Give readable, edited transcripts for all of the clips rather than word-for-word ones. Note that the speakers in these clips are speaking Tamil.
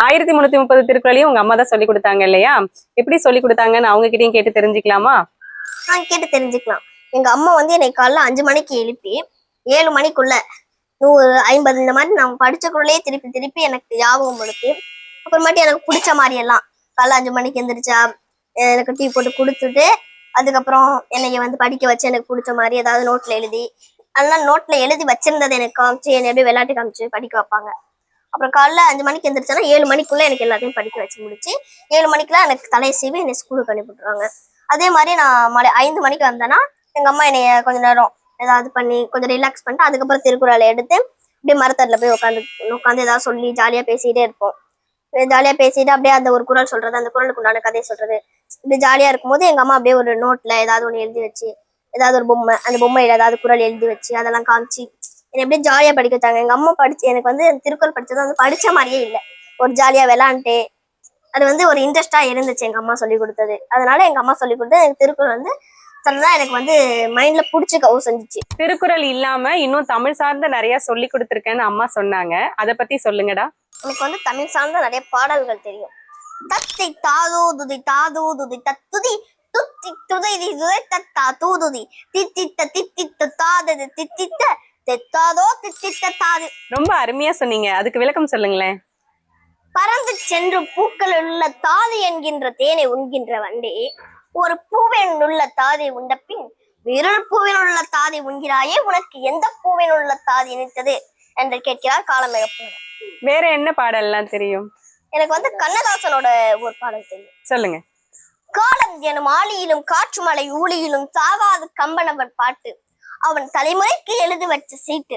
1330 திருக்குறளையும் உங்க அம்மா தான் சொல்லி கொடுத்தாங்க இல்லையா? எப்படி சொல்லி கொடுத்தாங்கன்னு அவங்க கிட்டயும் கேட்டு தெரிஞ்சுக்கலாமா? கேட்டு தெரிஞ்சுக்கலாம். எங்க அம்மா வந்து என்னை காலைல 5 மணிக்கு எழுப்பி 7 மணிக்குள்ள 150 இந்த மாதிரி நான் படிச்ச குரலே திருப்பி திருப்பி எனக்கு ஞாபகம் படுத்தி, அப்புறமாட்டி எனக்கு பிடிச்ச மாதிரி எல்லாம் காலைல 5 மணிக்கு எந்திரிச்சா எனக்கு டீ போட்டு கொடுத்துட்டு, அதுக்கப்புறம் என்னைய வந்து படிக்க வச்சு எனக்கு பிடிச்ச மாதிரி ஏதாவது நோட்ல எழுதி, அதெல்லாம் நோட்ல எழுதி வச்சிருந்ததை எனக்கு காமிச்சு என்னை எப்படி விளையாட்டு காமிச்சு படிக்க வைப்பாங்க. அப்புறம் காலைல 5 மணிக்கு எந்திரிச்சேன்னா 7 மணிக்குள்ள எனக்கு எல்லாத்தையும் படிக்க வச்சு முடிச்சு 7 மணிக்கெல்லாம் எனக்கு தலையை சீவி என்னை ஸ்கூலுக்கு அனுப்பிவிட்டுருவாங்க. அதே மாதிரி நான் 5 மணிக்கு வந்தேன்னா எங்க அம்மா என்னைய கொஞ்ச நேரம் ஏதாவது பண்ணி கொஞ்சம் ரிலாக்ஸ் பண்ணிட்டு அதுக்கப்புறம் திருக்குறளை எடுத்து அப்படியே மரத்தடில போய் உட்காந்து ஏதாவது சொல்லி ஜாலியா பேசிட்டே இருப்போம். ஜாலியா பேசிட்டு அப்படியே அந்த ஒரு குறள் சொல்றது, அந்த குறளுக்கு உண்டான கதையை சொல்றது, இப்படி ஜாலியா இருக்கும்போது எங்க அம்மா அப்படியே ஒரு நோட்ல ஏதாவது ஒண்ணு எழுதி வச்சு, ஏதாவது ஒரு பொம்மை, அந்த பொம்மையில ஏதாவது குறள் எழுதி வச்சு அதெல்லாம் காமிச்சு என்னை அப்படியே ஜாலியா படிக்க வச்சாங்க. எங்க அம்மா படிச்சு எனக்கு வந்து திருக்குறள் படிச்சது வந்து படிச்ச மாதிரியே இல்லை, ஒரு ஜாலியா விளாண்டுட்டு அது வந்து ஒரு இன்ட்ரெஸ்டா இருந்துச்சு எங்க அம்மா சொல்லி கொடுத்தது. அதனால எங்க அம்மா சொல்லி கொடுத்து எனக்கு திருக்குறள் வந்து சொல்லதான் எனக்கு வந்து மைண்ட்ல புடிச்சுக்கவும் செஞ்சுச்சு. திருக்குறள் இல்லாம இன்னும் தமிழ் சார்ந்த நிறைய சொல்லி கொடுத்துருக்கேன்னு அம்மா சொன்னாங்க, அதை பத்தி சொல்லுங்கடா. எனக்கு வந்து தமிழ் சார்ந்த நிறைய பாடல்கள் தெரியும். தத்தி தாதோ துதி தாதோ துதி தத்துதி துத்தி துதை துதை தத்தா தூதுதி தித்தித்த தித்தித்த தாதது தித்தித்த தெத்தாதோ தித்தித்த தாது. ரொம்ப அருமையா சொன்னீங்க, அதுக்கு விளக்கம் சொல்லுங்களேன். பறந்து சென்று பூக்கள் உள்ள தாது என்கின்ற தேனை உண்கின்ற வண்டே, ஒரு பூவின் உள்ள தாதை உண்ட பின் வேறொரு பூவின் உள்ள தாதை உண்கிறாயே, உனக்கு எந்த பூவின் உள்ள தாதி இணைத்தது என்று கேட்கிறார் காலமேகப்பூர். வேற என்ன பாடல்லாம் தெரியும்? எனக்கு வந்து கண்ணதாசனோட ஒரு பாடல் தெரியும். சொல்லுங்க. காலம் எனும் ஆளியிலும் காற்று மலை ஊழியிலும் சாகாது கம்பனவன் பாட்டு, அவன் தலைமுறைக்கு எழுதி வச்ச சீட்டு,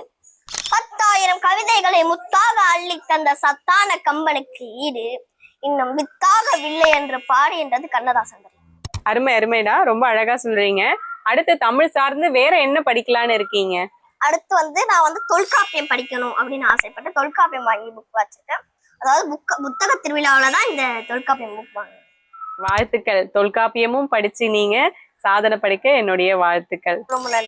10,000 கவிதைகளை முத்தாக அள்ளி தந்த சத்தான கம்பனுக்கு ஈடு இன்னும் வித்தாகவில்லை என்று பாடு என்றது கண்ணதாசன். அருமை அருமைடா, ரொம்ப அழகா சொல்றீங்க. அடுத்து தமிழ் சார்ந்து வேற என்ன படிக்கலான்னு இருக்கீங்க? அடுத்து வந்து நான் வந்து தொல்காப்பியம் படிக்கணும் அப்படின்னு ஆசைப்பட்டு தொல்காப்பியம் வாங்கி புக் வச்சுட்டேன். அதாவது புத்தக திருவிழாவில தான் இந்த தொல்காப்பியம் புக் வாங்க. வாழ்த்துக்கள். தொல்காப்பியமும் படிச்சு நீங்க சாதனை படிக்க என்னுடைய வாழ்த்துக்கள். ரொம்ப நன்றி.